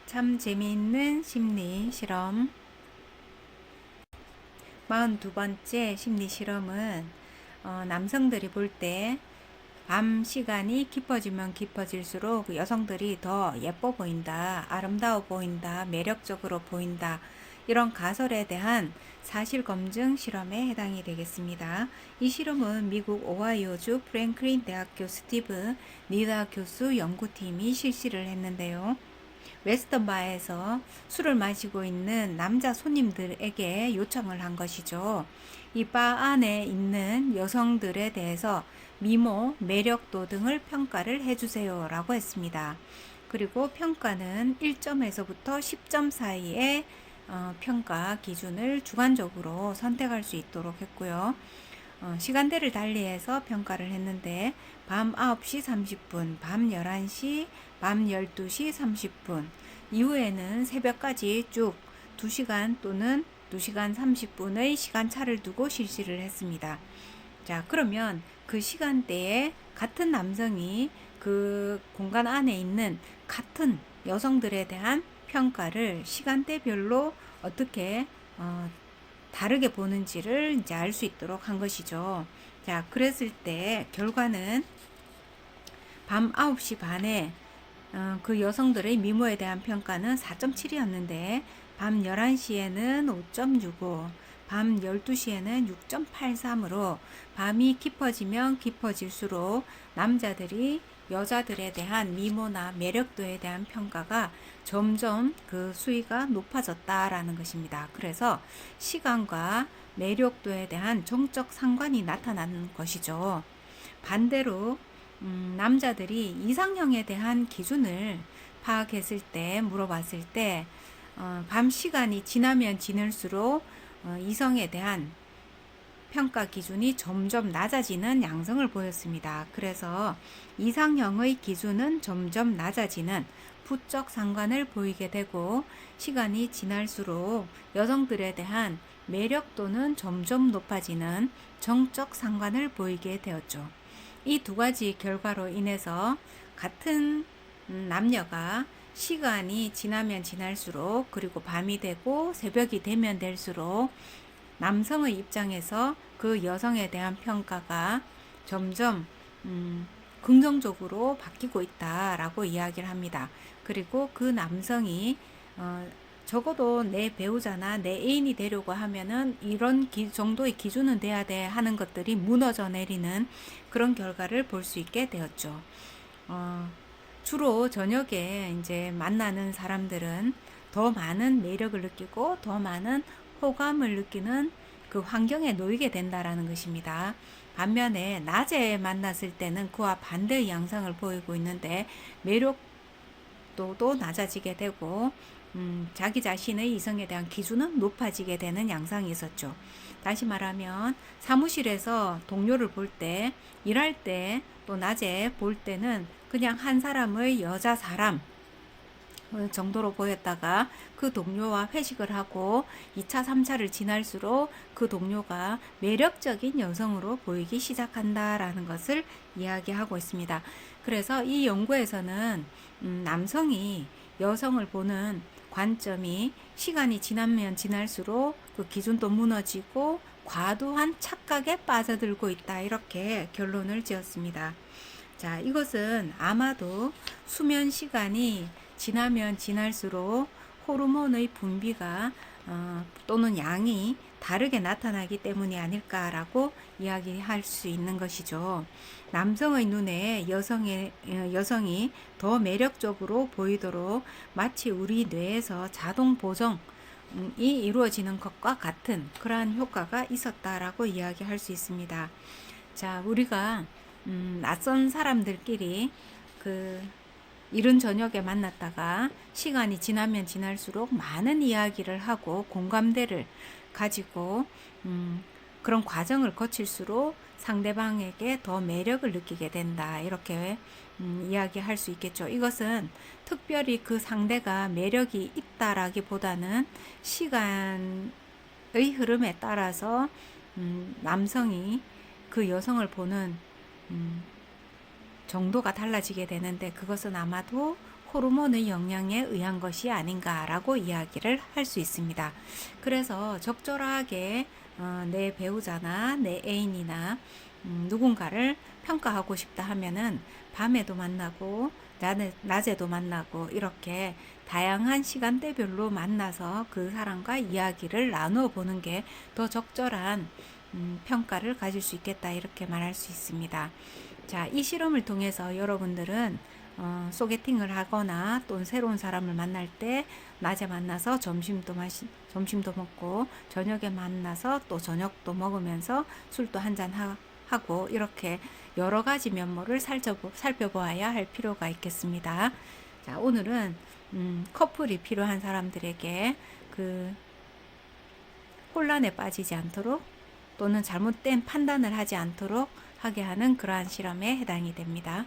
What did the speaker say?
참 재미있는 심리 실험 42번째 심리 실험은 남성들이 볼 때 밤 시간이 깊어지면 깊어질수록 여성들이 더 예뻐 보인다, 아름다워 보인다, 매력적으로 보인다, 이런 가설에 대한 사실 검증 실험에 해당이 되겠습니다. 이 실험은 미국 오하이오주 프랭클린 대학교 스티브 니다 교수 연구팀이 실시를 했는데요. 웨스턴 바에서 술을 마시고 있는 남자 손님들에게 요청을 한 것이죠. 이 바 안에 있는 여성들에 대해서 미모, 매력도 등을 평가를 해주세요 라고 했습니다. 그리고 평가는 1점에서부터 10점 사이의 평가 기준을 주관적으로 선택할 수 있도록 했고요. 시간대를 달리해서 평가를 했는데 밤 9시 30분, 밤 11시, 밤 12시 30분 이후에는 새벽까지 쭉 2시간 또는 2시간 30분의 시간차를 두고 실시를 했습니다. 자, 그러면 그 시간대에 같은 남성이 그 공간 안에 있는 같은 여성들에 대한 평가를 시간대별로 어떻게 다르게 보는지를 이제 알 수 있도록 한 것이죠. 자, 그랬을 때 결과는 밤 9시 반에 그 여성들의 미모에 대한 평가는 4.7이었는데 밤 11시에는 5.65, 밤 12시에는 6.83으로 밤이 깊어지면 깊어질수록 남자들이 여자들에 대한 미모나 매력도에 대한 평가가 점점 그 수위가 높아졌다라는 것입니다. 그래서 시간과 매력도에 대한 정적 상관이 나타나는 것이죠. 반대로 남자들이 이상형에 대한 기준을 파악했을 때, 물어봤을 때 밤 시간이 지나면 지날수록 이성에 대한 평가 기준이 점점 낮아지는 양상을 보였습니다. 그래서 이상형의 기준은 점점 낮아지는 부적 상관을 보이게 되고 시간이 지날수록 여성들에 대한 매력도는 점점 높아지는 정적 상관을 보이게 되었죠. 이 두 가지 결과로 인해서 같은 남녀가 시간이 지나면 지날수록 그리고 밤이 되고 새벽이 되면 될수록 남성의 입장에서 그 여성에 대한 평가가 점점 긍정적으로 바뀌고 있다라고 이야기를 합니다. 그리고 그 남성이 적어도 내 배우자나 내 애인이 되려고 하면은 이런 정도의 기준은 돼야 돼 하는 것들이 무너져 내리는 그런 결과를 볼 수 있게 되었죠. 주로 저녁에 이제 만나는 사람들은 더 많은 매력을 느끼고 더 많은 호감을 느끼는 그 환경에 놓이게 된다라는 것입니다. 반면에 낮에 만났을 때는 그와 반대의 양상을 보이고 있는데 매력도도 낮아지게 되고 자기 자신의 이성에 대한 기준은 높아지게 되는 양상이 있었죠. 다시 말하면 사무실에서 동료를 볼 때, 일할 때, 또 낮에 볼 때는 그냥 한 사람의 여자 사람 정도로 보였다가 그 동료와 회식을 하고 2차, 3차를 지날수록 그 동료가 매력적인 여성으로 보이기 시작한다라는 것을 이야기하고 있습니다. 그래서 이 연구에서는 남성이 여성을 보는 관점이 시간이 지나면 지날수록 그 기준도 무너지고 과도한 착각에 빠져들고 있다, 이렇게 결론을 지었습니다. 자, 이것은 아마도 수면 시간이 지나면 지날수록 호르몬의 분비가 또는 양이 다르게 나타나기 때문이 아닐까라고 이야기할 수 있는 것이죠. 남성의 눈에 여성이 더 매력적으로 보이도록 마치 우리 뇌에서 자동 보정이 이루어지는 것과 같은 그러한 효과가 있었다라고 이야기할 수 있습니다. 자, 우리가 낯선 사람들끼리 이른 저녁에 만났다가 시간이 지나면 지날수록 많은 이야기를 하고 공감대를 가지고 그런 과정을 거칠수록 상대방에게 더 매력을 느끼게 된다, 이렇게 이야기할 수 있겠죠. 이것은 특별히 그 상대가 매력이 있다라기보다는 시간의 흐름에 따라서 남성이 그 여성을 보는 정도가 달라지게 되는데, 그것은 아마도 호르몬의 영향에 의한 것이 아닌가라고 이야기를 할 수 있습니다. 그래서 적절하게 내 배우자나 내 애인이나 누군가를 평가하고 싶다 하면은 밤에도 만나고 낮에도 만나고 이렇게 다양한 시간대별로 만나서 그 사람과 이야기를 나누어 보는 게 더 적절한 평가를 가질 수 있겠다 이렇게 말할 수 있습니다. 자, 이 실험을 통해서 여러분들은 소개팅을 하거나 또 새로운 사람을 만날 때 낮에 만나서 점심도 먹고 저녁에 만나서 또 저녁도 먹으면서 술도 한잔 하고 이렇게 여러 가지 면모를 살펴보아야 할 필요가 있겠습니다. 자, 오늘은 커플이 필요한 사람들에게 그 혼란에 빠지지 않도록 또는 잘못된 판단을 하지 않도록 하게 하는 그러한 실험에 해당이 됩니다.